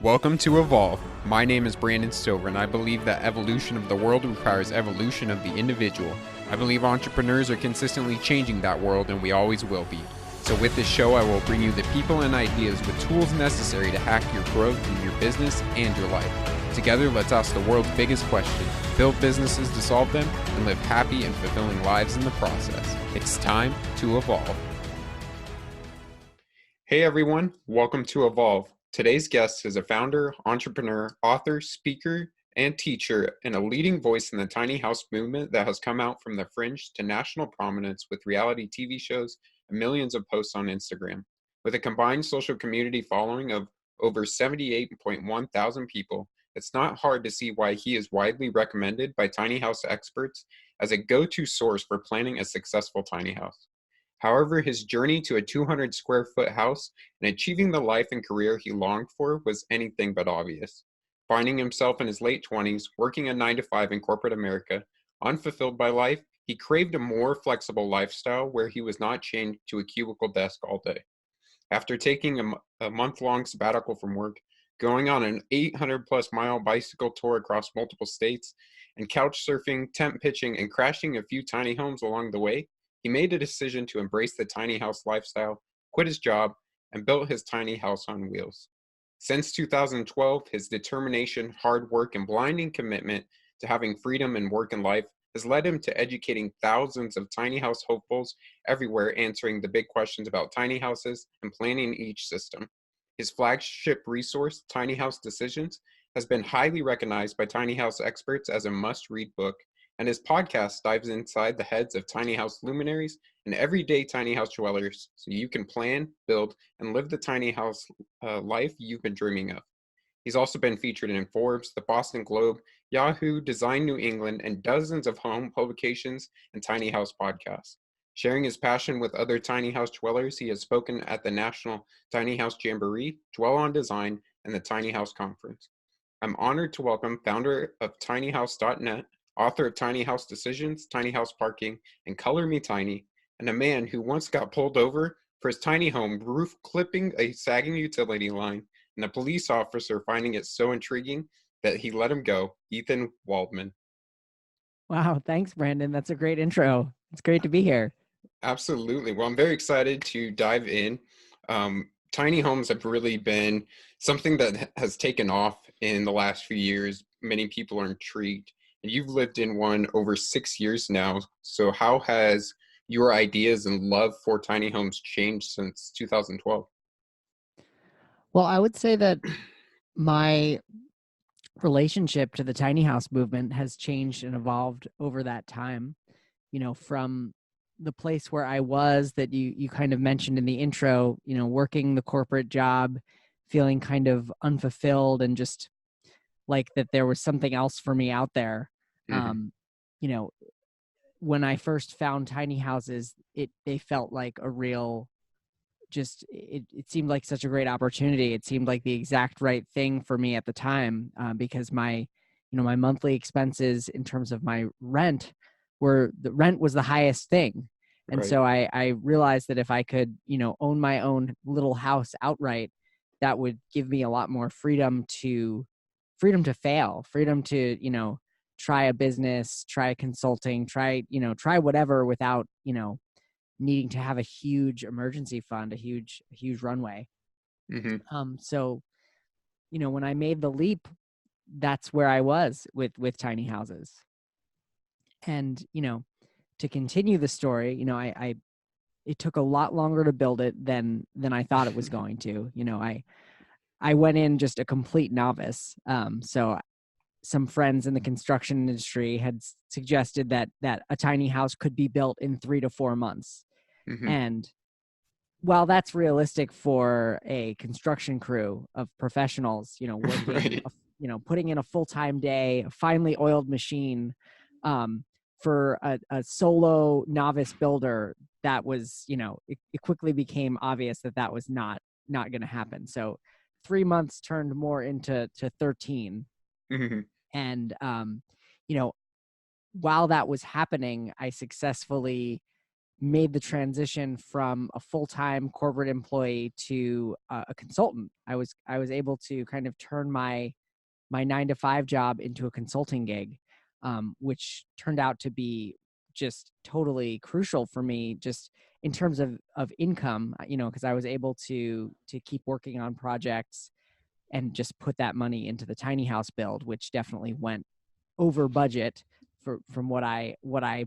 Welcome to Evolve. My name is Brandon Stover, and I believe that evolution of the world requires evolution of the individual. I believe entrepreneurs are consistently changing that world, and we always will be. So with this show, I will bring you the people and ideas with tools necessary to hack your growth in your business and your life. Together, let's ask the world's biggest question, build businesses to solve them, and live happy and fulfilling lives in the process. It's time to evolve. Hey everyone, welcome to Evolve. Today's guest is a founder, entrepreneur, author, speaker, and teacher, and a leading voice in the tiny house movement that has come out from the fringe to national prominence with reality TV shows and millions of posts on Instagram. With a combined social community following of over 78.1 thousand people, it's not hard to see why he is widely recommended by tiny house experts as a go-to source for planning a successful tiny house. However, his journey to a 200 square foot house and achieving the life and career he longed for was anything but obvious. Finding himself in his late 20s, working a 9-to-5 in corporate America, unfulfilled by life, he craved a more flexible lifestyle where he was not chained to a cubicle desk all day. After taking a month-long sabbatical from work, going on an 800-plus mile bicycle tour across multiple states, and couch surfing, tent pitching, and crashing a few tiny homes along the way, he made a decision to embrace the tiny house lifestyle, quit his job, and built his tiny house on wheels. Since 2012, his determination, hard work, and blinding commitment to having freedom in work and life has led him to educating thousands of tiny house hopefuls everywhere, answering the big questions about tiny houses and planning each system. His flagship resource, Tiny House Decisions, has been highly recognized by tiny house experts as a must-read book, and his podcast dives inside the heads of tiny house luminaries and everyday tiny house dwellers so you can plan, build, and live the tiny house life you've been dreaming of. He's also been featured in Forbes, the Boston Globe, Yahoo, Design New England, and dozens of home publications and tiny house podcasts. Sharing his passion with other tiny house dwellers, he has spoken at the National Tiny House Jamboree, Dwell on Design, and the Tiny House Conference. I'm honored to welcome founder of tinyhouse.net, author of Tiny House Decisions, Tiny House Parking, and Color Me Tiny, and a man who once got pulled over for his tiny home roof clipping a sagging utility line, and a police officer finding it so intriguing that he let him go, Ethan Waldman. Wow, thanks, Brandon. That's a great intro. It's great to be here. Absolutely. Well, I'm very excited to dive in. Tiny homes have really been something that has taken off in the last few years. Many people are intrigued. And you've lived in one over 6 years now. So how has your ideas and love for tiny homes changed since 2012? Well, I would say that my relationship to the tiny house movement has changed and evolved over that time. You know, from the place where I was that you kind of mentioned in the intro, you know, working the corporate job, feeling kind of unfulfilled and just like that there was something else for me out there. Mm-hmm. You know, when I first found tiny houses, they felt like a real it seemed like such a great opportunity. It seemed like the exact right thing for me at the time, because my monthly expenses in terms of my rent the rent was the highest thing. And Right. so I realized that if I could, own my own little house outright, that would give me a lot more freedom to fail, freedom to, try a business, try consulting, try whatever without, needing to have a huge emergency fund, a huge runway. Mm-hmm. So, when I made the leap, that's where I was with tiny houses. And, to continue the story, it took a lot longer to build it than I thought it was going to. I went in just a complete novice. So some friends in the construction industry had suggested that a tiny house could be built in 3 to 4 months. Mm-hmm. And while that's realistic for a construction crew of professionals, working, Right. putting in a full-time day, a finely oiled machine, for a solo novice builder, that was, it quickly became obvious that was not going to happen. So 3 months turned more into 13. Mm-hmm. And, while that was happening, I successfully made the transition from a full-time corporate employee to a consultant. I was able to kind of turn my 9-to-5 job into a consulting gig, which turned out to be just totally crucial for me, just in terms of income, because I was able to keep working on projects and just put that money into the tiny house build, which definitely went over budget from what I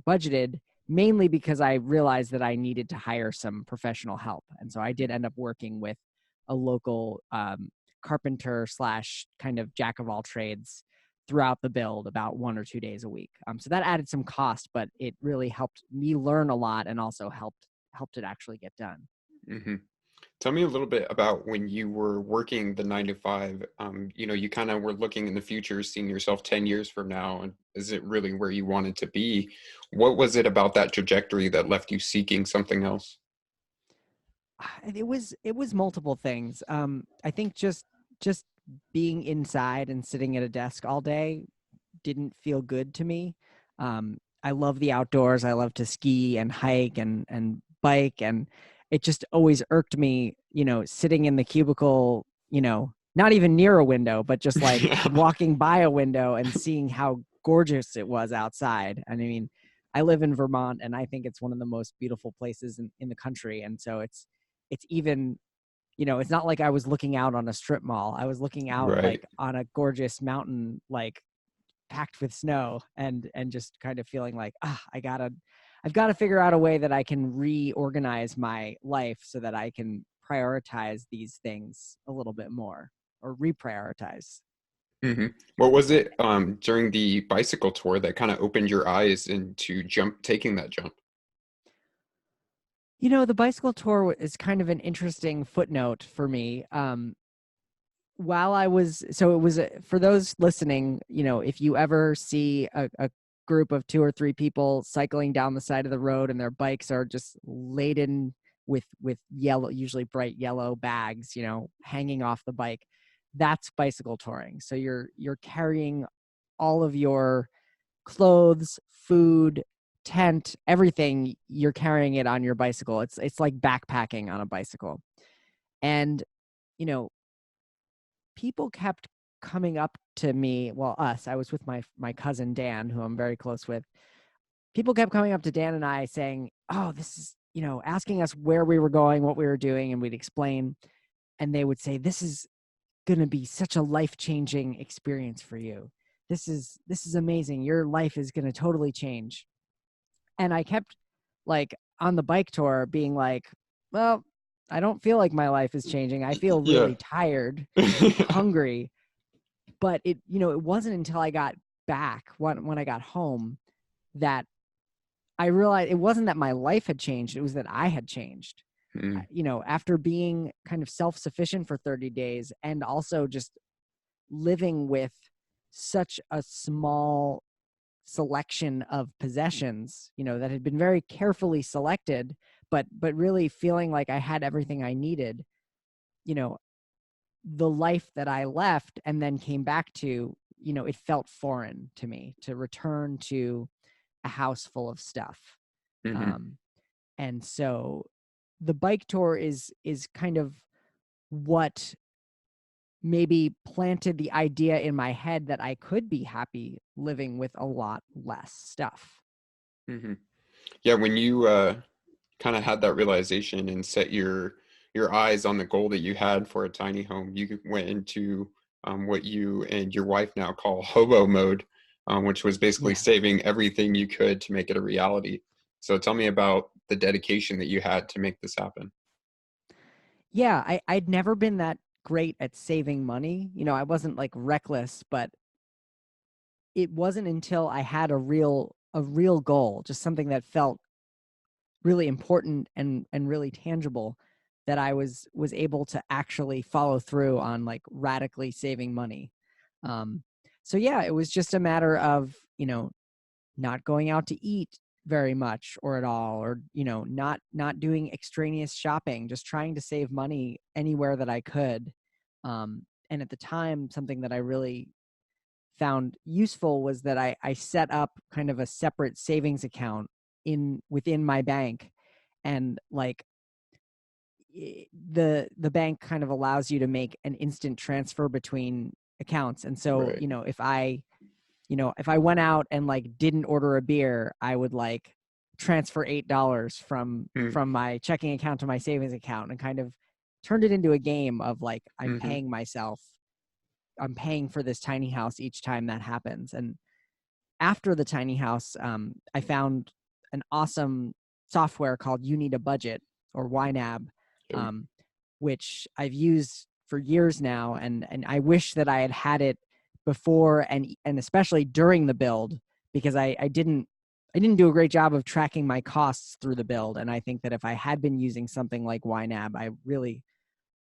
budgeted, mainly because I realized that I needed to hire some professional help. And so I did end up working with a local carpenter slash kind of jack of all trades throughout the build about 1 or 2 days a week. So that added some cost, but it really helped me learn a lot and also helped it actually get done. Hmm. Tell me a little bit about when you were working the 9 to 5. You kind of were looking in the future, seeing yourself 10 years from now, and is it really where you wanted to be? What was it about that trajectory that left you seeking something else? It was multiple things. I think just being inside and sitting at a desk all day didn't feel good to me. I love the outdoors. I love to ski and hike and bike, and it just always irked me, sitting in the cubicle, not even near a window, but just like Yeah. walking by a window and seeing how gorgeous it was outside. And I mean, I live in Vermont, and I think it's one of the most beautiful places in the country. And so it's even, it's not like I was looking out on a strip mall. I was looking out Right. like on a gorgeous mountain, like packed with snow, and just kind of feeling like, I've got to figure out a way that I can reorganize my life so that I can prioritize these things a little bit more, or reprioritize. Hmm. What was it during the bicycle tour that kind of opened your eyes into taking that jump? The bicycle tour is kind of an interesting footnote for me. While I was, so it was, for those listening, if you ever see a group of 2 or 3 people cycling down the side of the road and their bikes are just laden with yellow, usually bright yellow bags, hanging off the bike, that's bicycle touring. So you're carrying all of your clothes, food, tent, everything, you're carrying it on your bicycle. It's like backpacking on a bicycle. And, you know, people kept coming up to me, well, I was with my cousin Dan, who I'm very close with. People kept coming up to Dan and I saying, "Oh, this is," asking us where we were going, what we were doing, and we'd explain. And they would say, "This is going to be such a life-changing experience for you. This is amazing. Your life is going to totally change." And I kept, like, on the bike tour being like, "Well, I don't feel like my life is changing. I feel Yeah. really tired, hungry." But it wasn't until I got back, when I got home, that I realized it wasn't that my life had changed. It was that I had changed. Mm, After being kind of self-sufficient for 30 days and also just living with such a small selection of possessions, that had been very carefully selected, but really feeling like I had everything I needed, you know, the life that I left and then came back to, it felt foreign to me to return to a house full of stuff. mhm. Um, and so the bike tour is kind of what maybe planted the idea in my head that I could be happy living with a lot less stuff. Mhm. Yeah, when you kind of had that realization and set your eyes on the goal that you had for a tiny home, you went into what you and your wife now call hobo mode, which was basically Yeah. saving everything you could to make it a reality. So tell me about the dedication that you had to make this happen. Yeah, I'd never been that great at saving money. I wasn't like reckless, but it wasn't until I had a real goal, just something that felt really important and really tangible, that I was able to actually follow through on, like, radically saving money. Um, so yeah, it was just a matter of, not going out to eat very much or at all, or, not doing extraneous shopping, just trying to save money anywhere that I could. And at the time, something that I really found useful was that I set up kind of a separate savings account within my bank, and like the bank kind of allows you to make an instant transfer between accounts. And so, Right. if I went out and like didn't order a beer, I would like transfer $8 Mm, from my checking account to my savings account, and kind of turned it into a game of like mm-hmm. I'm paying for this tiny house each time that happens. And after the tiny house, I found an awesome software called You Need a Budget, or YNAB, Oh, um, which I've used for years now, and I wish that I had had it before and especially during the build, because I didn't do a great job of tracking my costs through the build. And I think that if I had been using something like YNAB, I really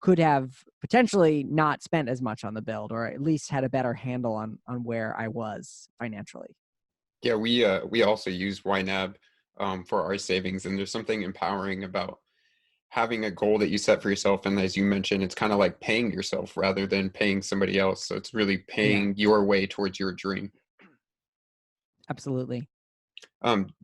could have potentially not spent as much on the build, or at least had a better handle on where I was financially. yeah, we also use YNAB for our savings, and there's something empowering about having a goal that you set for yourself. And as you mentioned, it's kind of like paying yourself rather than paying somebody else. So it's really Yeah, paying your way towards your dream. absolutely.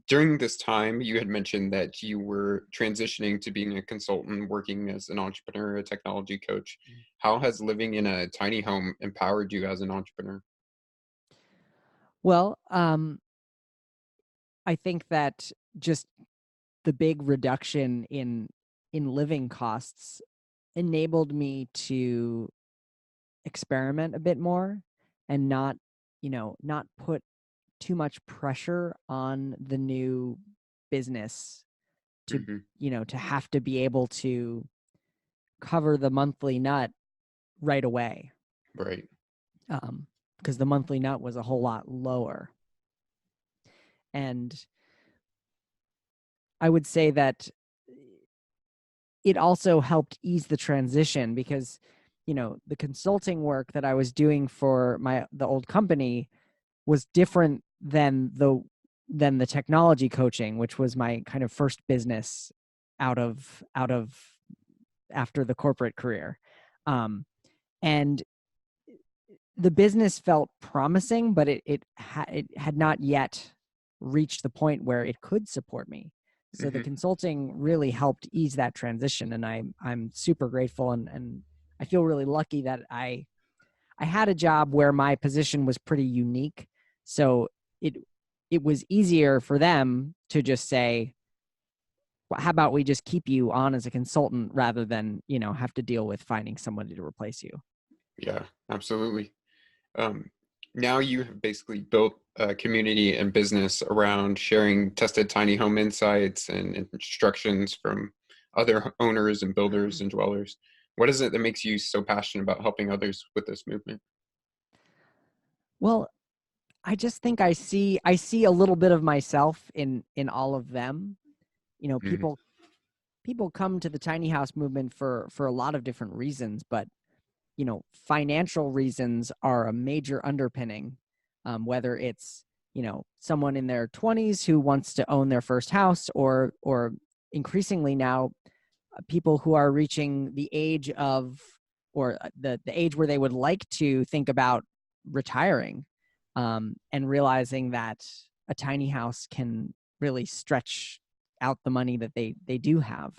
During this time, you had mentioned that you were transitioning to being a consultant, working as an entrepreneur, a technology coach. How has living in a tiny home empowered you as an entrepreneur? Well, I think that just the big reduction in living costs enabled me to experiment a bit more, and not put too much pressure on the new business to Hmm. to have to be able to cover the monthly nut right away, Right. because the monthly nut was a whole lot lower. And I would say that it also helped ease the transition, because the consulting work that I was doing for the old company was different than the technology coaching, which was my kind of first business out of after the corporate career. And the business felt promising, but it had not yet reached the point where it could support me. So the Hmm. consulting really helped ease that transition, and I'm super grateful, and I feel really lucky that I had a job where my position was pretty unique. So it it was easier for them to just say, well, how about we just keep you on as a consultant rather than, have to deal with finding somebody to replace you. Yeah, absolutely. Um, Now you have basically built a community and business around sharing tested tiny home insights and instructions from other owners and builders and dwellers. What is it that makes you so passionate about helping others with this movement? Well, I just think I see a little bit of myself in all of them. You know, Hmm. people come to the tiny house movement for a lot of different reasons, but financial reasons are a major underpinning. Whether it's someone in their 20s who wants to own their first house, or increasingly now, people who are reaching the age of, or the age where they would like to think about retiring, and realizing that a tiny house can really stretch out the money that they do have.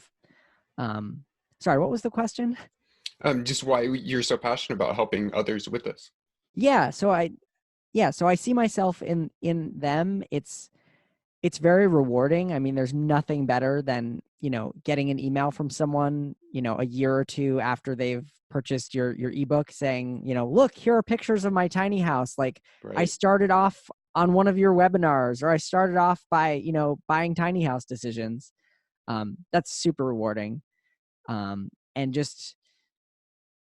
Um, Sorry, what was the question? Just why you're so passionate about helping others with this. Yeah, so I see myself in them. It's very rewarding. I mean, there's nothing better than, getting an email from someone, a year or two after they've purchased your ebook, saying, look, here are pictures of my tiny house. Like, I Right. started off on one of your webinars, or I started off by, buying tiny house decisions. That's super rewarding. And just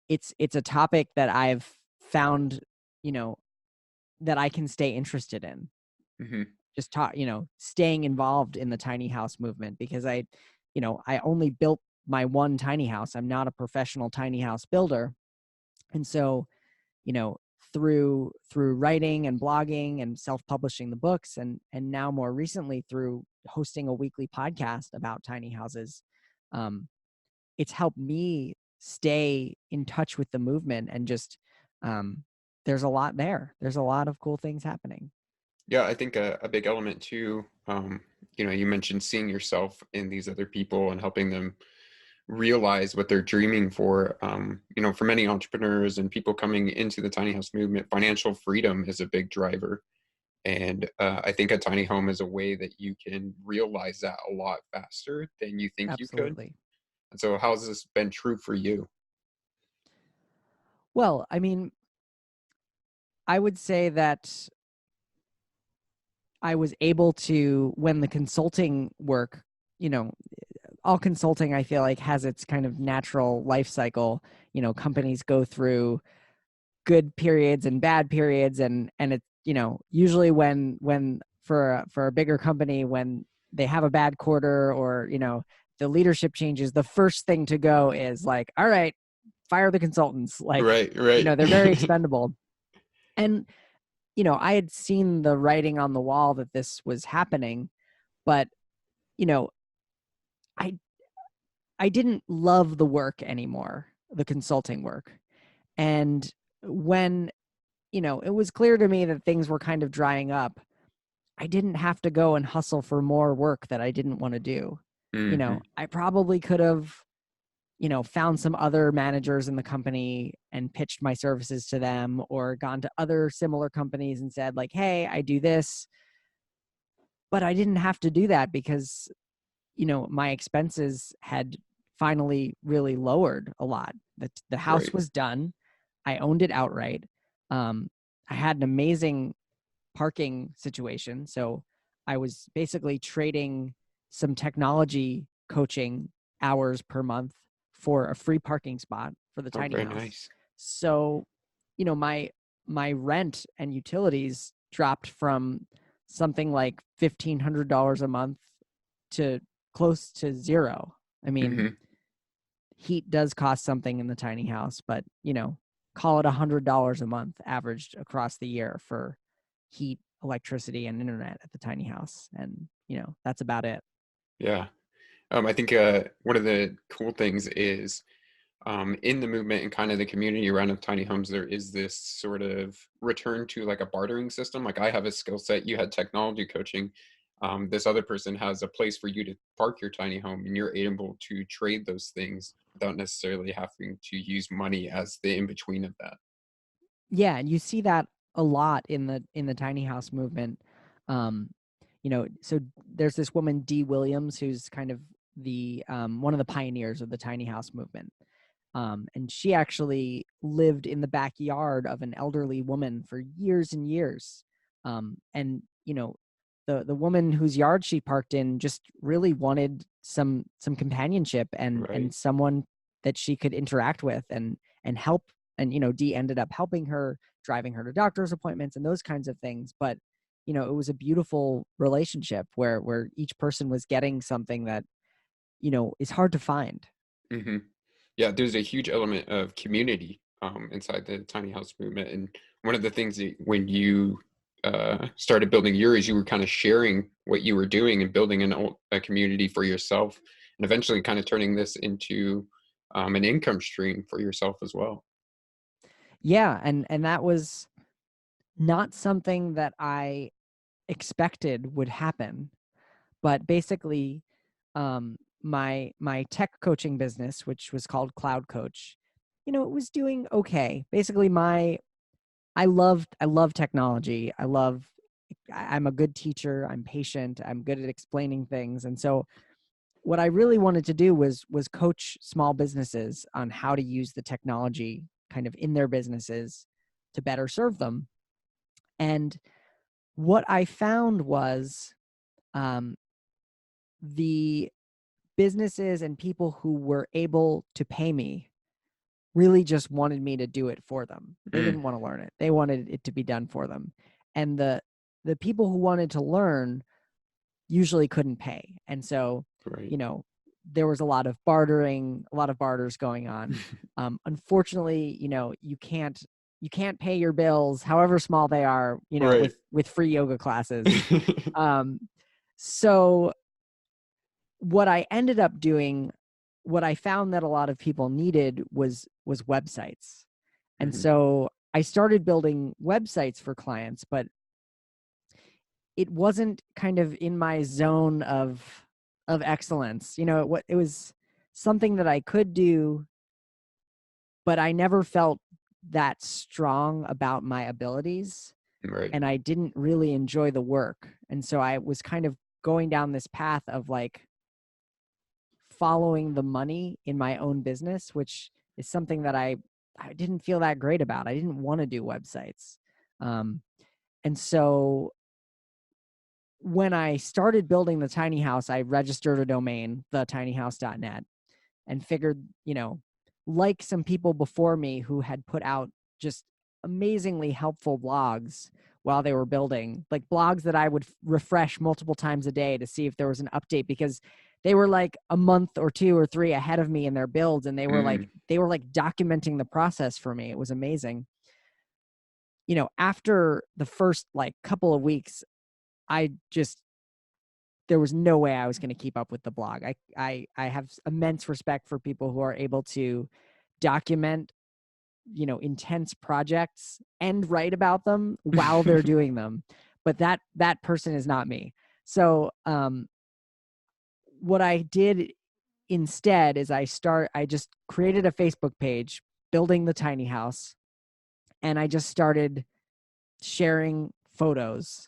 it's a topic that I've found, you know, that I can stay interested in. Hmm. Just staying involved in the tiny house movement, because I only built my one tiny house. I'm not a professional tiny house builder. And so, you know, through writing and blogging and self-publishing the books, and now more recently through hosting a weekly podcast about tiny houses, um, it's helped me stay in touch with the movement. And just um, there's a lot there. There's a lot of cool things happening. Yeah, I think a big element too, you mentioned seeing yourself in these other people and helping them realize what they're dreaming for. For many entrepreneurs and people coming into the tiny house movement, financial freedom is a big driver. And I think a tiny home is a way that you can realize that a lot faster than you think you could. Absolutely. And so, how's this been true for you? Well, I mean, I would say that I was able to, when the consulting work, you know, all consulting, I feel like, has its kind of natural life cycle. Companies go through good periods and bad periods, and it, usually when for a bigger company, when they have a bad quarter, or the leadership changes, the first thing to go is like, all right, fire the consultants. Like, Right, right. they're very expendable. And I had seen the writing on the wall that this was happening, but you know I I didn't love the work anymore, the consulting work. And when, it was clear to me that things were kind of drying up, I didn't have to go and hustle for more work that I didn't want to do. Hmm. I probably could have, found some other managers in the company and pitched my services to them, or gone to other similar companies and said, like, hey, I do this. But I didn't have to do that because, my expenses had finally really lowered a lot. The house Right. was done. I owned it outright. I had an amazing parking situation. So I was basically trading some technology coaching hours per month for a free parking spot for the Oh, tiny very house. nice. So, my rent and utilities dropped from something like $1,500 a month to close to zero. I mean, Hmm. heat does cost something in the tiny house, but call it $100 a month averaged across the year for heat, electricity, and internet at the tiny house. And that's about it. Yeah. I think one of the cool things is in the movement and kind of the community around of tiny homes, there is this sort of return to like a bartering system. Like I have a skill set, you had technology coaching. This other person has a place for you to park your tiny home, and you're able to trade those things without necessarily having to use money as the in between of that. Yeah, and you see that a lot in the tiny house movement. um so there's this woman, Dee Williams, who's kind of the one of the pioneers of the tiny house movement. And she actually lived in the backyard of an elderly woman for years and years. And the woman whose yard she parked in just really wanted some companionship and Right. someone that she could interact with and help. And Dee ended up helping her, driving her to doctor's appointments and those kinds of things. But it was a beautiful relationship where each person was getting something that is hard to find. Hmm. Yeah, there's a huge element of community inside the tiny house movement. And one of the things that when you started building yours, you were kind of sharing what you were doing and building a community for yourself, and eventually kind of turning this into an income stream for yourself as well. Yeah, and that was not something that I expected would happen. But basically, my tech coaching business, which was called Cloud Coach, it was doing okay. Basically, I love technology. I'm a good teacher. I'm patient. I'm good at explaining things. And so what I really wanted to do was coach small businesses on how to use the technology kind of in their businesses to better serve them. And what I found was, um, the businesses and people who were able to pay me really just wanted me to do it for them. They Mm, didn't want to learn it. They wanted it to be done for them. And the people who wanted to learn usually couldn't pay. And so, right. you know, there was a lot of bartering, a lot of barters going on. Unfortunately, you can't pay your bills, however small they are, Right. with free yoga classes. Um, so what I ended up doing, what I found that a lot of people needed was websites. And Hmm. so I started building websites for clients, but it wasn't kind of in my zone of excellence. It was something that I could do, but I never felt that strong about my abilities, Right. and I didn't really enjoy the work. And so I was kind of going down this path of like following the money in my own business, which is something that I didn't feel that great about. I didn't want to do websites. And so when I started building the tiny house, I registered a domain, thetinyhouse.net, and figured, like some people before me who had put out just amazingly helpful blogs while they were building, like blogs that I would refresh multiple times a day to see if there was an update, because they were like a month or 2 or 3 ahead of me in their builds, and they were like documenting the process for me. It was amazing. After the first like couple of weeks, I just there was no way I was going to keep up with the blog. I have immense respect for people who are able to document, intense projects and write about them while they're doing them. But that person is not me. So what I did instead is I just created a Facebook page building the tiny house, and I just started sharing photos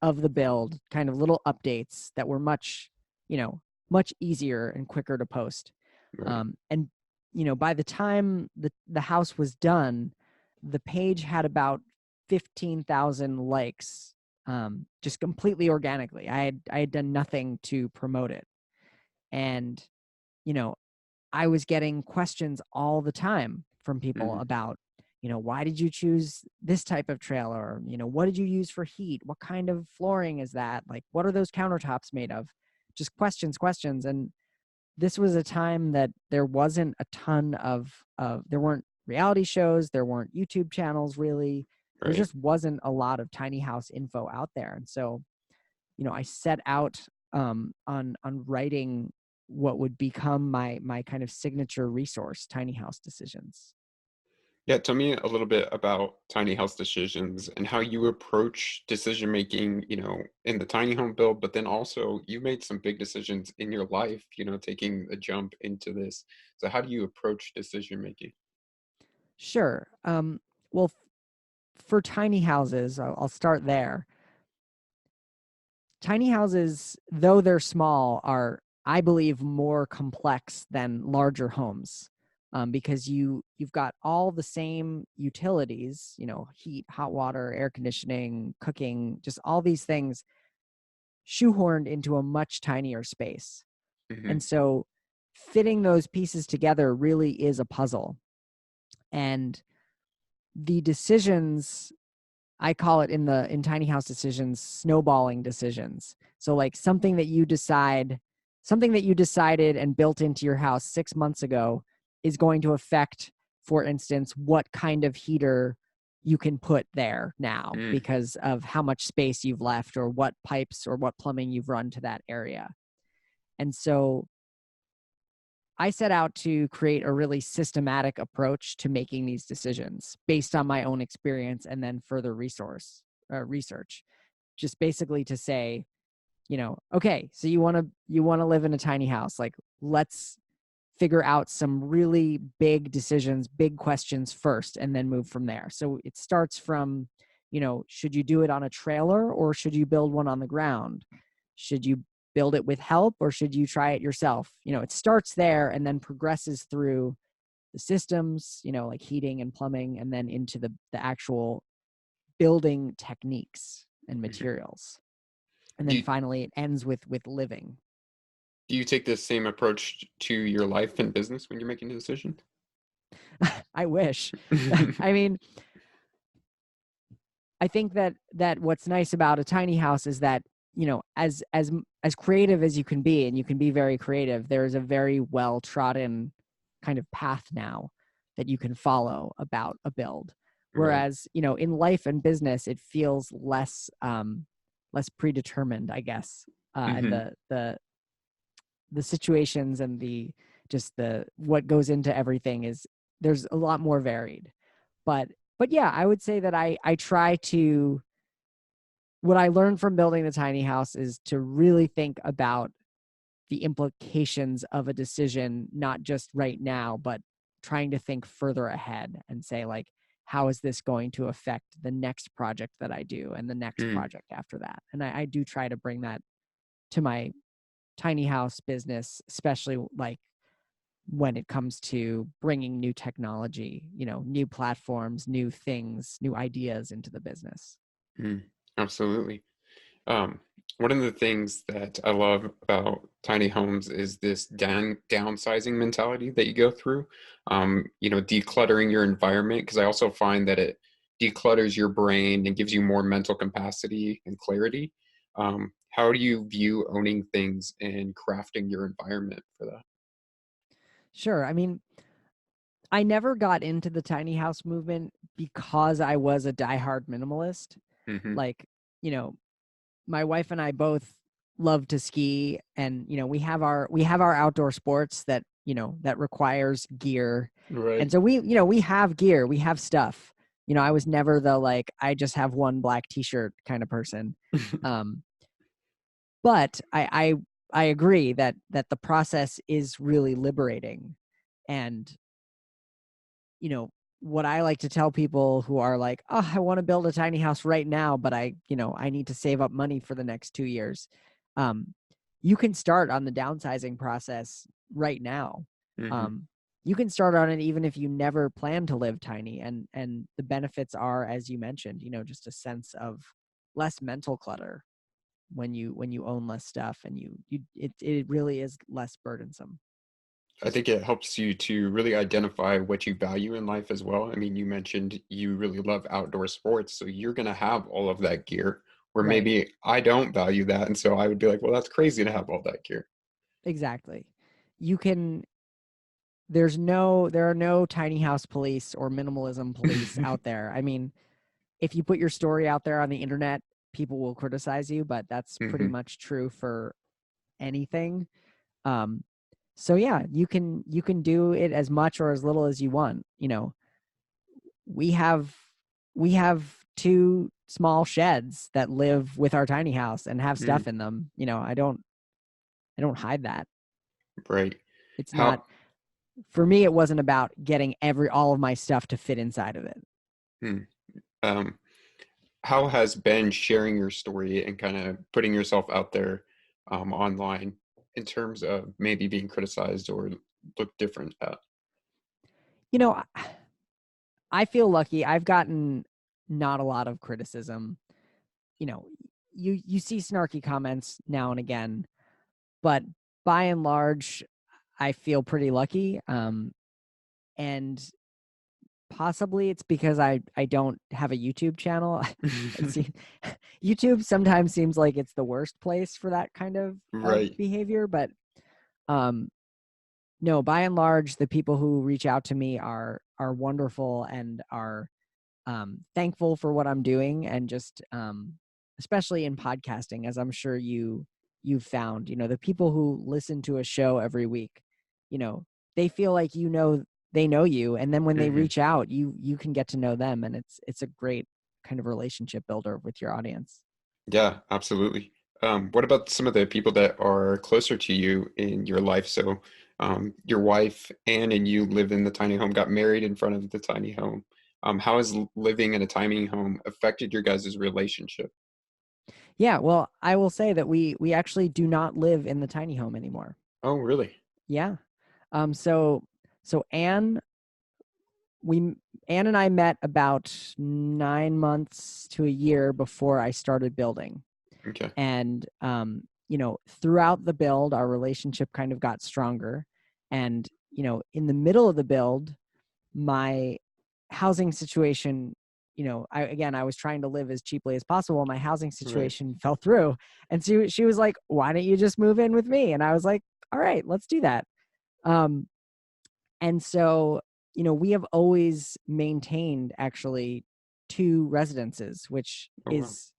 of the build, kind of little updates that were much easier and quicker to post. Right. And by the time the house was done, the page had about 15,000 likes, just completely organically. I had done nothing to promote it. And I was getting questions all the time from people about, why did you choose this type of trailer? What did you use for heat? What kind of flooring is that? Like, what are those countertops made of? Just questions. And this was a time that there wasn't a ton there weren't reality shows. There weren't YouTube channels, really. There Right. just wasn't a lot of tiny house info out there. And so, I set out on writing what would become my kind of signature resource, Tiny House Decisions. Yeah, tell me a little bit about tiny house decisions and how you approach decision making, in the tiny home build, but then also you made some big decisions in your life, taking a jump into this. So how do you approach decision making? Sure. Well, for tiny houses, I'll start there. Tiny houses, though they're small, are, I believe, more complex than larger homes, because you've got all the same utilities, heat, hot water, air conditioning, cooking, just all these things shoehorned into a much tinier space. Hmm. And so fitting those pieces together really is a puzzle. And the decisions, I call it in tiny house decisions, snowballing decisions. So like something that you decided and built into your house 6 months ago is going to affect, for instance, what kind of heater you can put there now Mm. because of how much space you've left, or what pipes or what plumbing you've run to that area. And so I set out to create a really systematic approach to making these decisions based on my own experience and then further research. Just basically to say, okay, so you want to live in a tiny house. Like, let's figure out some really big decisions, big questions first, and then move from there. So it starts from, should you do it on a trailer or should you build one on the ground? Should you build it with help or should you try it yourself? It starts there and then progresses through the systems, like heating and plumbing, and then into the actual building techniques and Mhm. materials. And Do then you, finally it ends with living. do you take the same approach to your life and business when you're making a decision? I wish. I mean, I think that what's nice about a tiny house is that, as creative as you can be, and you can be very creative, there is a very well trodden kind of path now that you can follow about a build. Right. Whereas, in life and business, it feels less predetermined, I guess. And Hmm. the situations and the what goes into everything there's a lot more varied. But yeah, I would say that I try to what I learned from building the tiny house is to really think about the implications of a decision, not just right now, but trying to think further ahead and say, like, how is this going to affect the next project that I do and the next Mm, project after that? And I do try to bring that to my tiny house business, especially like when it comes to bringing new technology, new platforms, new things, new ideas into the business. mm, absolutely. Um, One of the things that I love about tiny homes is this downsizing mentality that you go through. Decluttering your environment, because I also find that it declutters your brain and gives you more mental capacity and clarity. How do you view owning things and crafting your environment for that? Sure. I mean, I never got into the tiny house movement because I was a diehard minimalist. Hmm. Like, you know, my wife and I both love to ski, and we have our outdoor sports that that requires gear. And Right. so we have gear, we have stuff. I was never the like I just have one black t-shirt kind of person. Um but I agree that the process is really liberating. And what I like to tell people who are like, oh, I want to build a tiny house right now, but I need to save up money for the next 2 years. Um, you can start on the downsizing process right now. Hmm. Um, you can start on it even if you never plan to live tiny. And the benefits are, as you mentioned, just a sense of less mental clutter when you own less stuff, and it really is less burdensome. I think it helps you to really identify what you value in life as well. I mean, you mentioned you really love outdoor sports, so you're going to have all of that gear, where Right. maybe I don't value that. And so I would be like, well, that's crazy to have all that gear. Exactly. You can there are no tiny house police or minimalism police out there. I mean, if you put your story out there on the internet, people will criticize you, but that's pretty Hmm. much true for anything. Um, so yeah, you can do it as much or as little as you want. We have we have two small sheds that live with our tiny house and have Mm, stuff in them. I don't hide that. right. It's not How For me, it wasn't about getting all of my stuff to fit inside of it. hmm, um, how has been sharing your story and kind of putting yourself out there online in terms of maybe being criticized or looked different at? You know, I feel lucky. I've gotten not a lot of criticism. You know, you see snarky comments now and again, but by and large, I feel pretty lucky. And possibly it's because I don't have a YouTube channel. It seems YouTube sometimes seems like it's the worst place for that kind of Right. behavior, but um no, by and large, the people who reach out to me are wonderful and are thankful for what I'm doing, and just especially in podcasting, as I'm sure you've found, the people who listen to a show every week, you know, they feel like they know you, and then when they Hmm. reach out, you can get to know them, and it's a great kind of relationship builder with your audience. Yeah, absolutely. What about some of the people that are closer to you in your life? So, your wife, Anne, and you live in the tiny home, got married in front of the tiny home. How has living in a tiny home affected your guys' relationship? Yeah, well, I will say that we actually do not live in the tiny home anymore. Oh, really? Yeah. So we Anne and I met about 9 months to a year before I started building. Okay. And throughout the build, our relationship kind of got stronger. And in the middle of the build, my housing situation, I was trying to live as cheaply as possible. My housing Right. situation fell through, and she was like, "Why don't you just move in with me?" And I was like, "All right, let's do that." Um, and so, we have always maintained actually two residences, which Oh, wow. is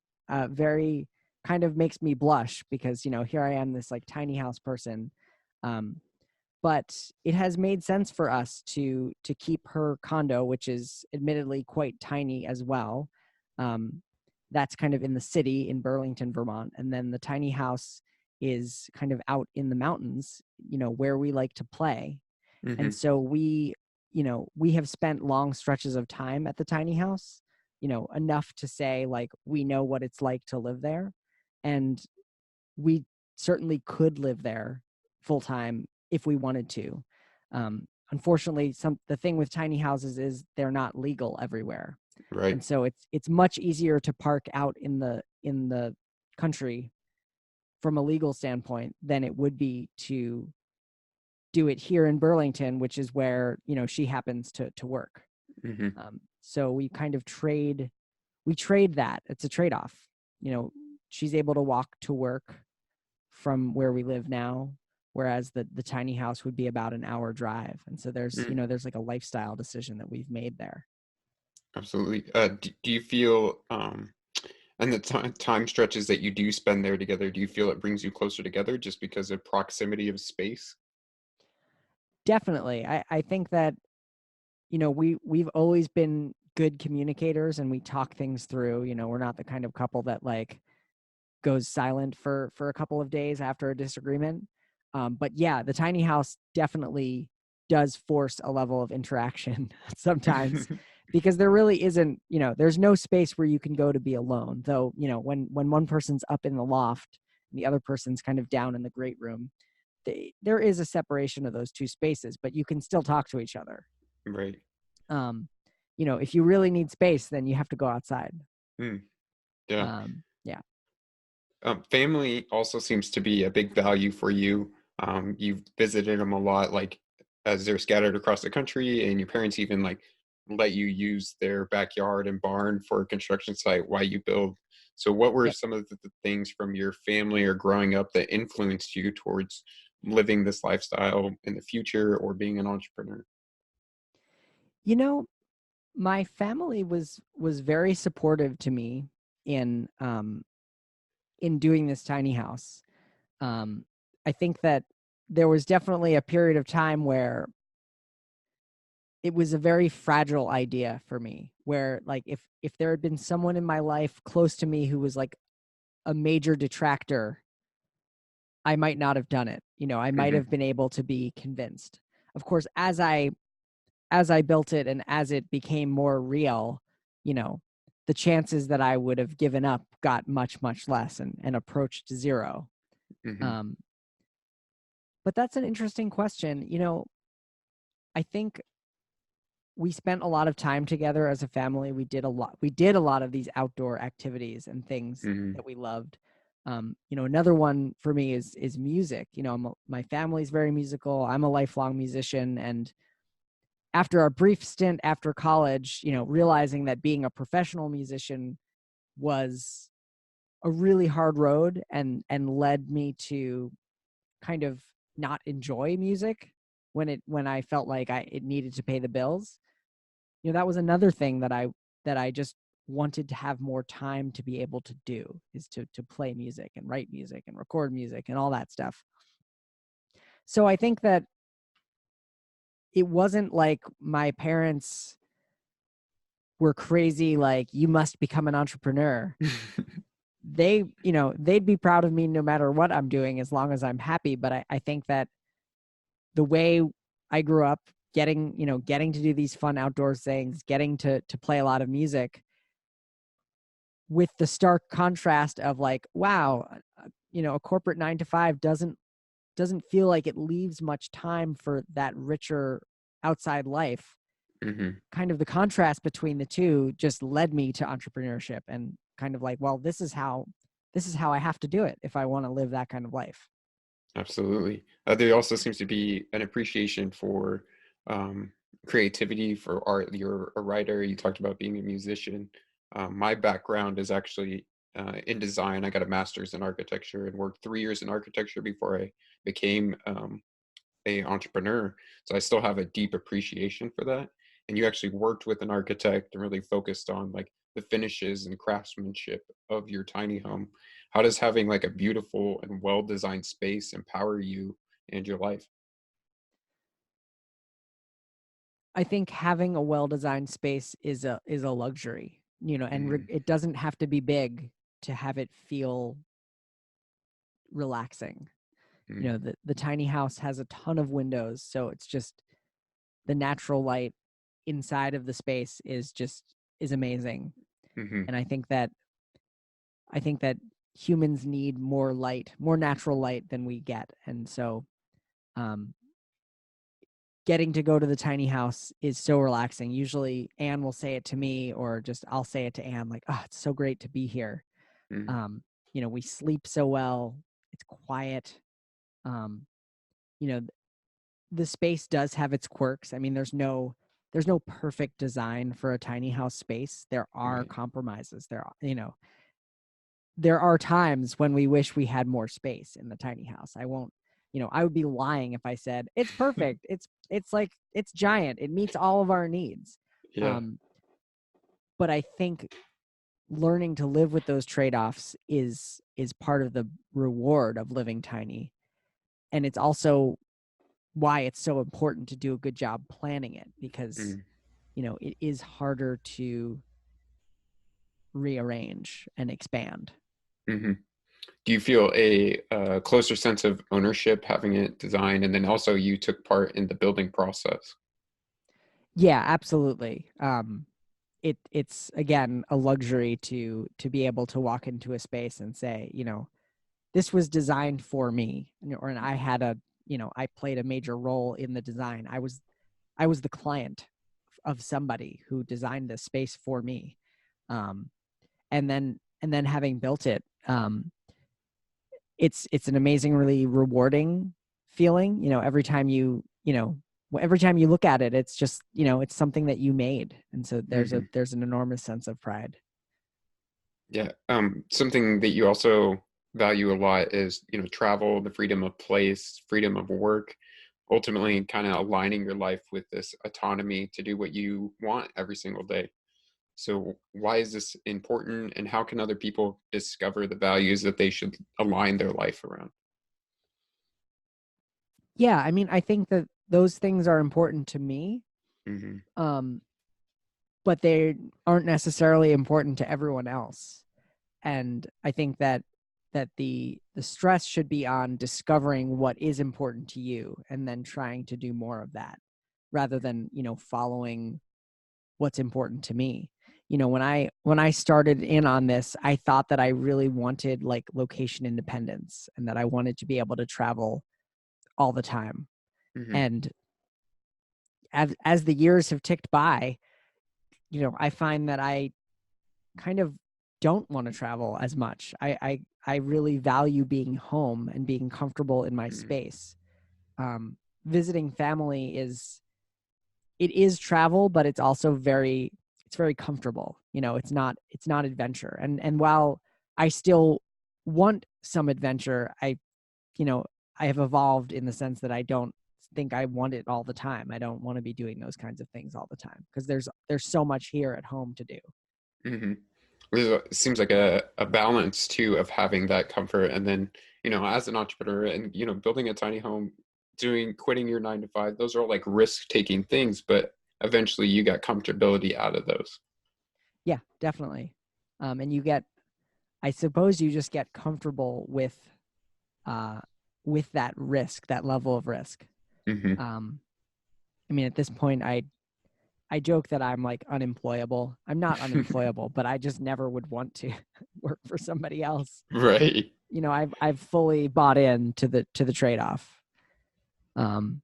very kind of makes me blush because, here I am, this like tiny house person. Um, but it has made sense for us to keep her condo, which is admittedly quite tiny as well. Um, that's kind of in the city in Burlington, Vermont. And then the tiny house is kind of out in the mountains, where we like to play. And Hmm. so we have spent long stretches of time at the tiny house, enough to say like we know what it's like to live there. And we certainly could live there full time if we wanted to. Unfortunately, the thing with tiny houses is they're not legal everywhere. Right. And so it's much easier to park out in the country from a legal standpoint than it would be to do it here in Burlington, which is where she happens to work. Hmm. So we kind of trade that. It's a trade-off. She's able to walk to work from where we live now, whereas the tiny house would be about an hour drive. And so there's like a lifestyle decision that we've made there. Absolutely. Do you feel, and the time stretches that you do spend there together, do you feel it brings you closer together just because of proximity of space? Definitely. I think that, we've always been good communicators and we talk things through. We're not the kind of couple that like goes silent for a couple of days after a disagreement. But yeah, the tiny house definitely does force a level of interaction sometimes, because there really isn't, there's no space where you can go to be alone. Though, when one person's up in the loft and the other person's kind of down in the great room, there is a separation of those two spaces, but you can still talk to each other. Right. Um, if you really need space, then you have to go outside. Mm, yeah. Yeah. Family also seems to be a big value for you. You've visited them a lot, like as they're scattered across the country, and your parents even like let you use their backyard and barn for a construction site while you build. So, what were Yep. some of the things from your family or growing up that influenced you towards living this lifestyle in the future or being an entrepreneur? You know, my family was very supportive to me in doing this tiny house. Um, I think that there was definitely a period of time where it was a very fragile idea for me, where like if there had been someone in my life close to me who was like a major detractor, I might not have done it. I might Hmm. have been able to be convinced. Of course, as I built it and as it became more real, you know, the chances that I would have given up got much, much less and approached zero. Hmm. Um, but that's an interesting question. I think we spent a lot of time together as a family. We did a lot of these outdoor activities and things Hmm. that we loved. Another one for me is music. My family's very musical. I'm a lifelong musician, and after a brief stint after college, realizing that being a professional musician was a really hard road and led me to kind of not enjoy music when I felt like it needed to pay the bills. That was another thing that I just wanted to have more time to be able to do, is to play music and write music and record music and all that stuff. So I think that it wasn't like my parents were crazy, like, you must become an entrepreneur. They'd be proud of me no matter what I'm doing, as long as I'm happy. But I think that the way I grew up, getting to do these fun outdoor things, getting to play a lot of music, with the stark contrast of like, wow, a corporate 9 to 5 doesn't feel like it leaves much time for that richer outside life. Hmm. Kind of the contrast between the two just led me to entrepreneurship, and kind of like, well, this is how I have to do it if I want to live that kind of life. Absolutely. There also seems to be an appreciation for um, creativity, for art. You're a writer. You talked about being a musician. My background is actually in design. I got a master's in architecture and worked 3 years in architecture before I became a entrepreneur. So I still have a deep appreciation for that. And you actually worked with an architect and really focused on like the finishes and craftsmanship of your tiny home. How does having like a beautiful and well-designed space empower you and your life? I think having a well-designed space is a luxury. and it doesn't have to be big to have it feel relaxing. The tiny house has a ton of windows, so it's just the natural light inside of the space is amazing. And I think that humans need more light, more natural light than we get. And so getting to go to the tiny house is so relaxing. Usually Anne will say it to me, or just I'll say it to Anne, like, oh, it's so great to be here. We sleep so well. It's quiet. The space does have its quirks. I mean, there's no perfect design for a tiny house space. There are compromises. There are times when we wish we had more space in the tiny house. I would be lying if I said it's perfect. It's like, it's giant. It meets all of our needs. Yeah. But I think learning to live with those trade-offs is part of the reward of living tiny. And it's also why it's so important to do a good job planning it, because it is harder to rearrange and expand. Do you feel a closer sense of ownership having it designed, and then also you took part in the building process? Yeah, absolutely. It's again a luxury to be able to walk into a space and say, this was designed for me, and I had I played a major role in the design. I was the client of somebody who designed this space for me. And then having built it, it's an amazingly rewarding feeling. Every time you look at it, it's just, it's something that you made. And so there's an enormous sense of pride. Yeah. Something that you also value a lot is, travel, the freedom of place, freedom of work, ultimately kind of aligning your life with this autonomy to do what you want every single day. So why is this important, and how can other people discover the values that they should align their life around? Yeah, I mean, I think that those things are important to me, but they aren't necessarily important to everyone else. And I think that the stress should be on discovering what is important to you and then trying to do more of that, rather than following what's important to me. When I started in on this, I thought that I really wanted like location independence, and that I wanted to be able to travel all the time. And as the years have ticked by, I find that I kind of don't want to travel as much. I really value being home and being comfortable in my space. Visiting family is travel, but it's also very comfortable. It's not adventure. And while I still want some adventure, I have evolved in the sense that I don't think I want it all the time. I don't want to be doing those kinds of things all the time, because there's so much here at home to do. It seems like a balance too of having that comfort, and then as an entrepreneur and building a tiny home, quitting your 9 to 5, those are all like risk-taking things, but eventually you got comfortability out of those. Yeah, definitely. And I suppose you just get comfortable with that risk, that level of risk. I mean, at this point, I joke that I'm like unemployable. I'm not unemployable, but I just never would want to work for somebody else. Right. I've fully bought in to the trade-off. And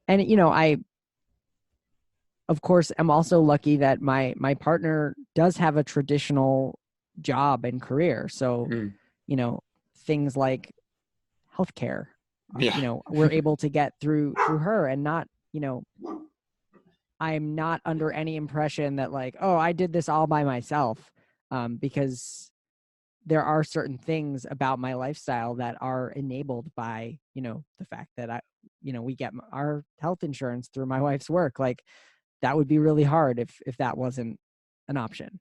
I, of course, am also lucky that my partner does have a traditional job and career. So, things like healthcare, we're able to get through her, and not, I'm not under any impression that like, oh, I did this all by myself, because there are certain things about my lifestyle that are enabled by, the fact that we get our health insurance through my wife's work. Like, that would be really hard if that wasn't an option.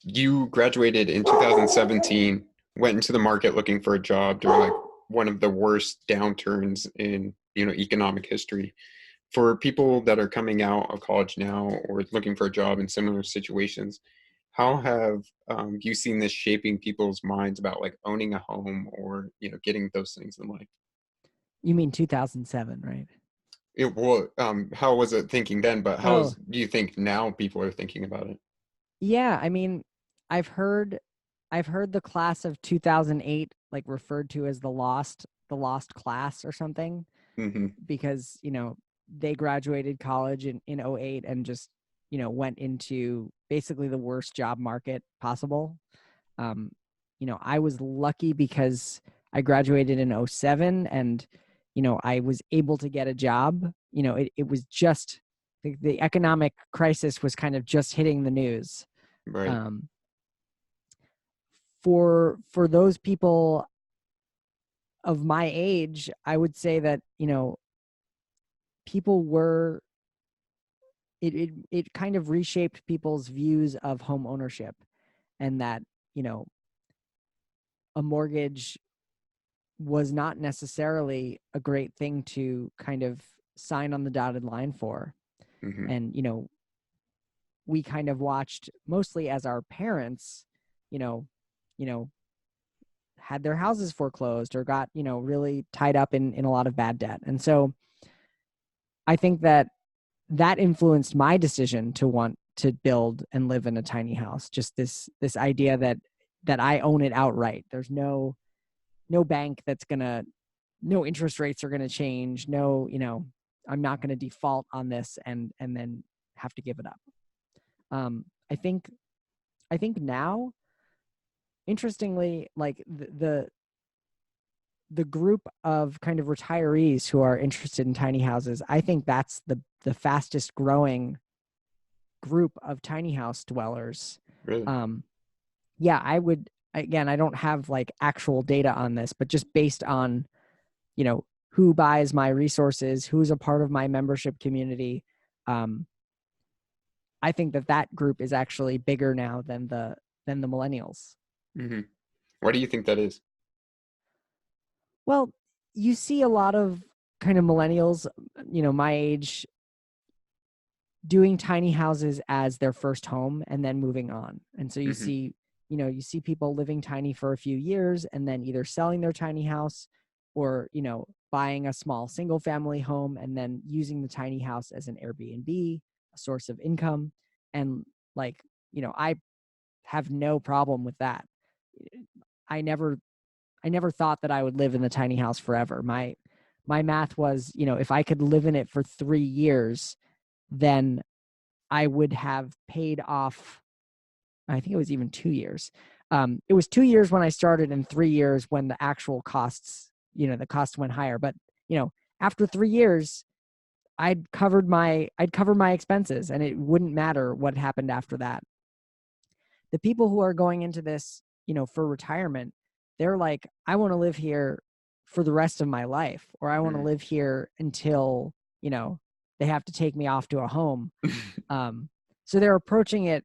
You graduated in 2017, went into the market looking for a job during like one of the worst downturns in economic history. For people that are coming out of college now or looking for a job in similar situations, how have you seen this shaping people's minds about like owning a home or getting those things in life? You mean 2007, right? How was it thinking then? But Oh, do you think now people are thinking about it? yeah. I mean, I've heard I've heard the class of 2008 like referred to as the lost class or something, Mm-hmm. because, they graduated college in '08 and just, went into basically the worst job market possible. Um, I was lucky because I graduated in '07, and, I was able to get a job. It was just the economic crisis was kind of just hitting the news. Right. Um, for those people of my age, I would say that, people were it kind of reshaped people's views of home ownership, and that, you know, a mortgage was not necessarily a great thing to kind of sign on the dotted line for. Mm-hmm. And, we kind of watched mostly as our parents, you know, you know, had their houses foreclosed or got, really tied up in a lot of bad debt. And so I think that that influenced my decision to want to build and live in a tiny house. Just this idea that I own it outright. There's no bank that's gonna, no interest rates are gonna change. No, I'm not gonna default on this and then have to give it up. Um, I think I think now, interestingly, like the group of kind of retirees who are interested in tiny houses, I think that's the fastest growing group of tiny house dwellers. Really? Um, yeah, I would, again, I don't have like actual data on this, but just based on, who buys my resources, who's a part of my membership community, um, I think that group is actually bigger now than the millennials. Mm-hmm. Why do you think that is? Well, you see a lot of kind of millennials, my age, doing tiny houses as their first home and then moving on. And so Mm-hmm. you see people living tiny for a few years and then either selling their tiny house or, buying a small single family home and then using the tiny house as an Airbnb, a source of income. And like, I have no problem with that. I never I never thought that I would live in the tiny house forever. My math was, if I could live in it for 3 years, then I would have paid off, I think it was even 2 years. It was 2 years when I started and 3 years when the actual costs, the cost went higher. But, after 3 years, I'd cover my expenses and it wouldn't matter what happened after that. The people who are going into this, for retirement, they're like, I want to live here for the rest of my life, or I want to live here until, they have to take me off to a home. So they're approaching it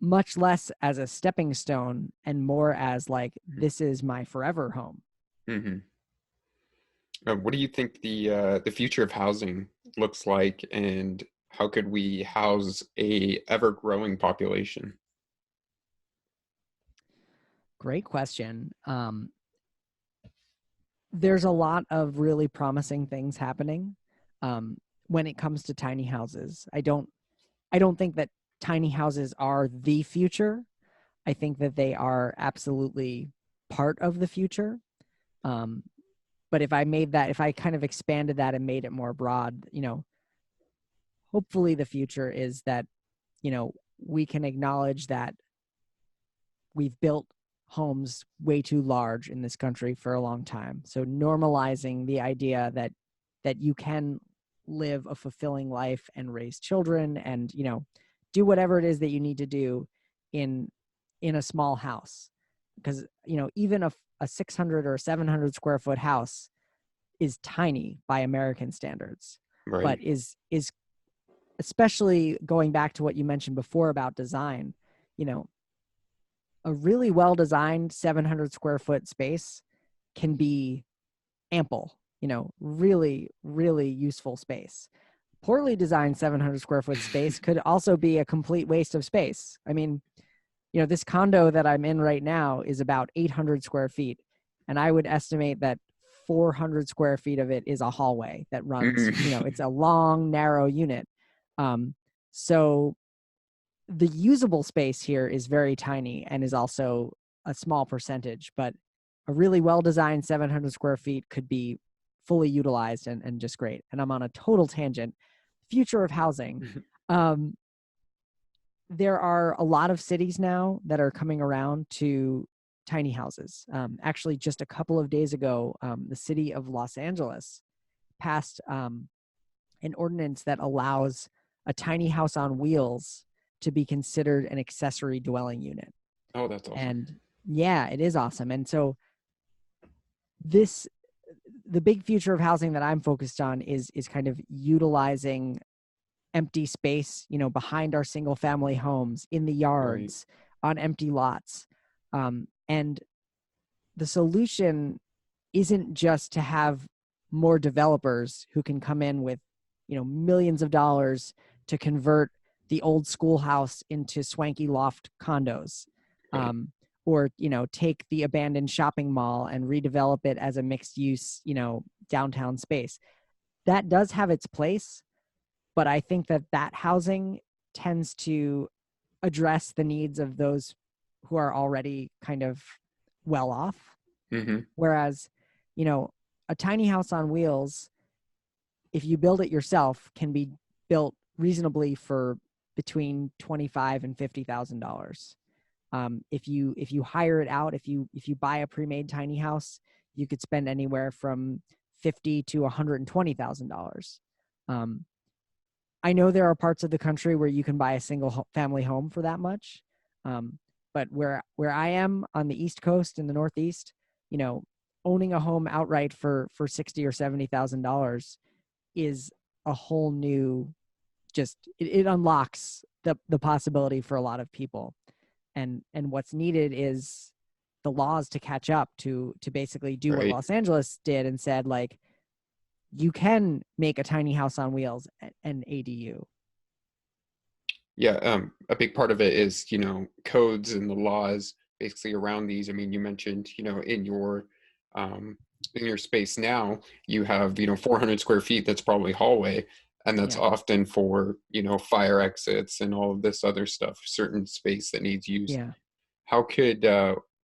much less as a stepping stone and more as like, this is my forever home. Mm-hmm. What do you think the future of housing looks like, and how could we house a ever-growing population? Great question. There's a lot of really promising things happening when it comes to tiny houses. I don't think that tiny houses are the future. I think that they are absolutely part of the future. Um, but if I kind of expanded that and made it more broad, hopefully the future is that, we can acknowledge that we've built homes way too large in this country for a long time. So normalizing the idea that you can live a fulfilling life and raise children and, do whatever it is that you need to do in a small house. Because, even a 600 or 700 square foot house is tiny by American standards, Right. but is especially going back to what you mentioned before about design, you know, a really well designed 700 square foot space can be ample. really, really useful space. Poorly designed 700 square foot space could also be a complete waste of space. I mean, this condo that I'm in right now is about 800 square feet. And I would estimate that 400 square feet of it is a hallway that runs, it's a long, narrow unit. So the usable space here is very tiny and is also a small percentage, but a really well-designed 700 square feet could be fully utilized and just great. And I'm on a total tangent. Future of housing. There are a lot of cities now that are coming around to tiny houses. Actually, just a couple of days ago, the city of Los Angeles passed an ordinance that allows a tiny house on wheels to be considered an accessory dwelling unit. Oh, that's awesome. And yeah, it is awesome. And so the big future of housing that I'm focused on is kind of utilizing empty space, behind our single family homes, in the yards, on empty lots. And the solution isn't just to have more developers who can come in with, millions of dollars to convert the old schoolhouse into swanky loft condos. Or, take the abandoned shopping mall and redevelop it as a mixed use, downtown space. That does have its place, but I think that housing tends to address the needs of those who are already kind of well off. Whereas, a tiny house on wheels, if you build it yourself, can be built reasonably for between $25,000 and $50,000. If you hire it out, if you buy a pre-made tiny house, you could spend anywhere from $50,000 to $120,000. I know there are parts of the country where you can buy a single family home for that much. But where I am on the East Coast in the Northeast, owning a home outright for $60,000 or $70,000 is a whole new, it unlocks the possibility for a lot of people. And what's needed is the laws to catch up to basically do what Los Angeles did and said, like, you can make a tiny house on wheels an ADU. Yeah, a big part of it is, codes and the laws basically around these. I mean, you mentioned, in your space now, you have, 400 square feet, that's probably hallway. And that's often for, fire exits and all of this other stuff, certain space that needs use. Yeah. How could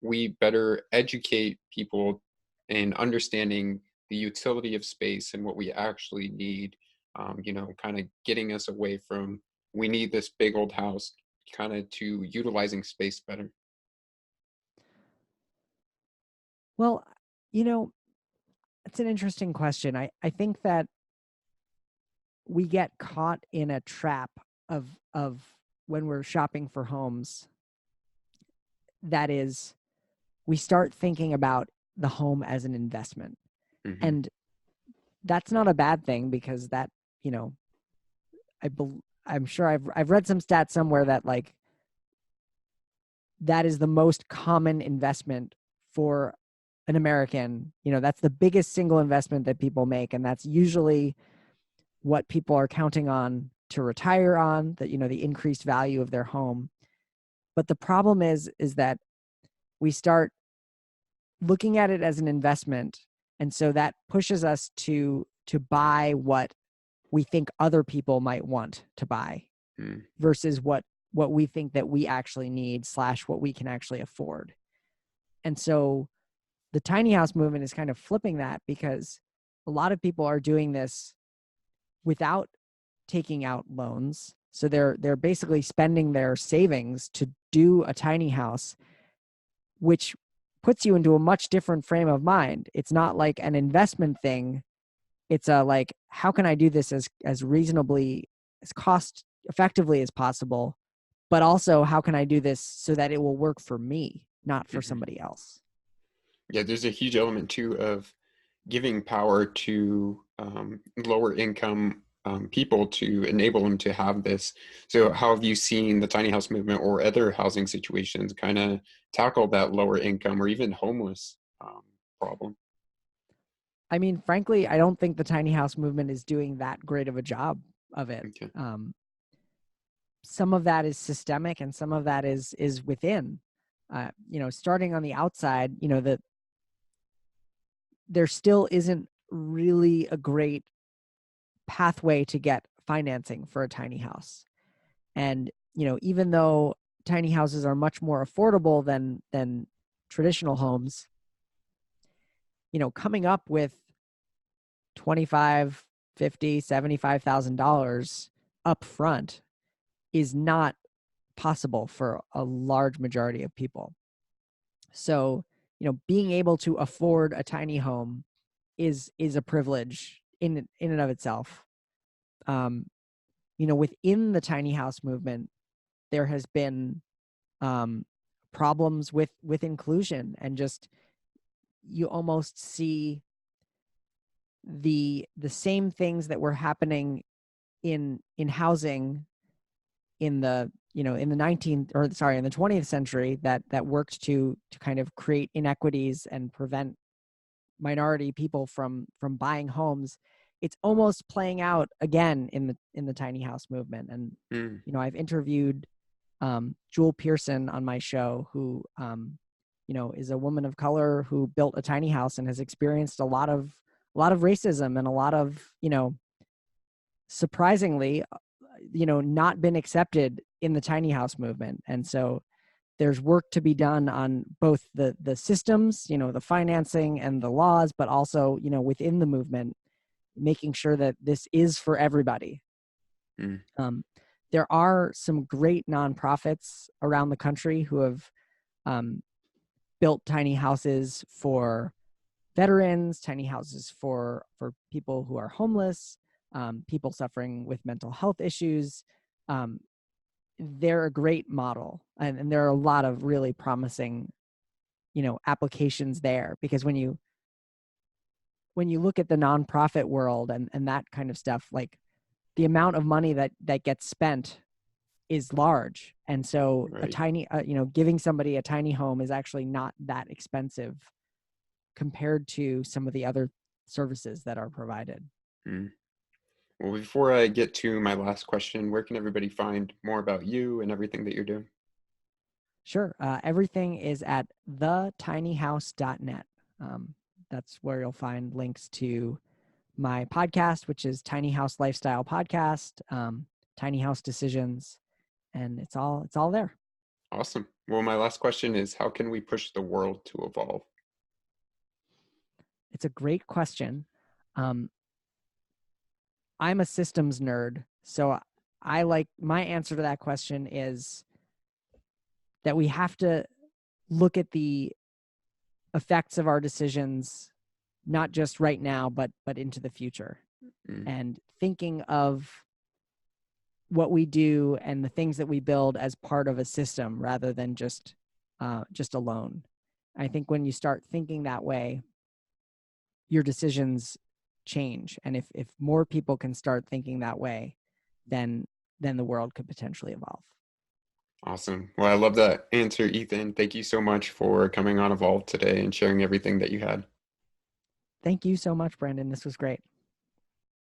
we better educate people in understanding the utility of space and what we actually need, kind of getting us away from, we need this big old house, kind of to utilizing space better? Well, it's an interesting question. I think that we get caught in a trap of when we're shopping for homes. That is, we start thinking about the home as an investment. And that's not a bad thing, because that, I'm sure I've read some stats somewhere that, like, that is the most common investment for an American. That's the biggest single investment that people make. And that's usually what people are counting on to retire on, that, the increased value of their home. But the problem is that we start looking at it as an investment. And so that pushes us to buy what we think other people might want to buy versus what we think that we actually need / what we can actually afford. And so the tiny house movement is kind of flipping that, because a lot of people are doing this without taking out loans. So they're basically spending their savings to do a tiny house, which puts you into a much different frame of mind. It's not like an investment thing. It's like, how can I do this as reasonably, as cost effectively as possible, but also how can I do this so that it will work for me, not for somebody else? Yeah, there's a huge element too of giving power to lower income people to enable them to have this. So how have you seen the tiny house movement or other housing situations kind of tackle that lower income or even homeless problem? I mean, frankly, I don't think the tiny house movement is doing that great of a job of it. Okay. Some of that is systemic, and some of that is within. Starting on the outside, that there still isn't really a great pathway to get financing for a tiny house. And even though tiny houses are much more affordable than traditional homes, coming up with 25, 50, $75,000 up front is not possible for a large majority of people. So, being able to afford a tiny home is a privilege in and of itself. Within the tiny house movement, there has been problems with inclusion, and just you almost see the same things that were happening in housing in the in the 20th century that worked to kind of create inequities and prevent minority people from buying homes. It's almost playing out again in the tiny house movement. And I've interviewed Jewel Pearson on my show, who is a woman of color who built a tiny house and has experienced a lot of racism and a lot of surprisingly not been accepted in the tiny house movement. And so there's work to be done on both the systems, the financing and the laws, but also within the movement, making sure that this is for everybody. There are some great nonprofits around the country who have built tiny houses for veterans, tiny houses for people who are homeless, people suffering with mental health issues. They're a great model, and there are a lot of really promising, applications there, because when you look at the nonprofit world and that kind of stuff, like the amount of money that gets spent is large. And so Right. a tiny, giving somebody a tiny home is actually not that expensive compared to some of the other services that are provided. Well, before I get to my last question, where can everybody find more about you and everything that you're doing? Sure. Everything is at thetinyhouse.net. That's where you'll find links to my podcast, which is Tiny House Lifestyle Podcast, Tiny House Decisions, and it's all there. Awesome. Well, my last question is, how can we push the world to evolve? It's a great question. I'm a systems nerd, so my answer to that question is that we have to look at the effects of our decisions, not just right now, but into the future, and thinking of what we do and the things that we build as part of a system rather than just alone. I think when you start thinking that way, your decisions change. And if more people can start thinking that way, then the world could potentially evolve. Awesome. Well, I love that answer, Ethan. Thank you so much for coming on Evolve today and sharing everything that you had. Thank you so much, Brandon. This was great.